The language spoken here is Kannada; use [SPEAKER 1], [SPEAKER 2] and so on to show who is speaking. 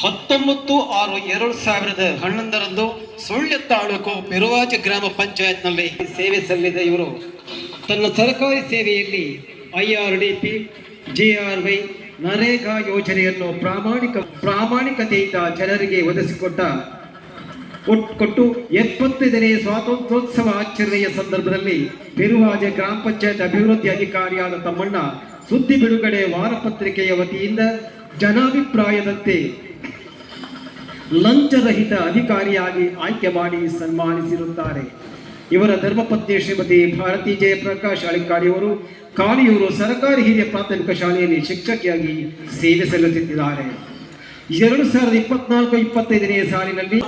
[SPEAKER 1] 19/6/2011 ಸುಳ್ಯ ತಾಲೂಕು ಪೆರುವಾಜ ಗ್ರಾಮ ಪಂಚಾಯತ್ನಲ್ಲಿ ಸೇವೆ ಸಲ್ಲಿಸಿದ ಇವರು ತನ್ನ ಸರ್ಕಾರಿ ಸೇವೆಯಲ್ಲಿ IRDP, JRY, ನರೇಗಾ ಯೋಜನೆಯನ್ನು ಪ್ರಾಮಾಣಿಕತೆಯಿಂದ ಜನರಿಗೆ ಕೊಟ್ಟು 75ನೇ ಸ್ವಾತಂತ್ರ್ಯೋತ್ಸವ ಆಚರಣೆಯ ಸಂದರ್ಭದಲ್ಲಿ ಪೆರುವಾಜ ಗ್ರಾಮ ಪಂಚಾಯತ್ ಅಭಿವೃದ್ಧಿ ಅಧಿಕಾರಿಯಾದ ತಮ್ಮಣ್ಣ ಸುದ್ದಿ ಬಿಡುಗಡೆ ವಾರಪತ್ರಿಕೆಯ ವತಿಯಿಂದ ಜನಾಭಿಪ್ರಾಯದಂತೆ ಲಂಚರಹಿತ ಅಧಿಕಾರಿಯಾಗಿ ಆಯ್ಕೆ ಮಾಡಿ ಸನ್ಮಾನಿಸಿರುತ್ತಾರೆ. ಇವರ ಧರ್ಮಪತ್ನಿ ಶ್ರೀಮತಿ ಭಾರತಿ ಜಯಪ್ರಕಾಶ್ ಅಳಿಕಾಡಿಯವರು ಕಾಳಿಯೂರು ಸರ್ಕಾರಿ ಹಿರಿಯ ಪ್ರಾಥಮಿಕ ಶಾಲೆಯಲ್ಲಿ ಶಿಕ್ಷಕಿಯಾಗಿ ಸೇವೆ ಸಲ್ಲಿಸುತ್ತಿದ್ದಾರೆ. 2024-25ನೇ ಸಾಲಿನಲ್ಲಿ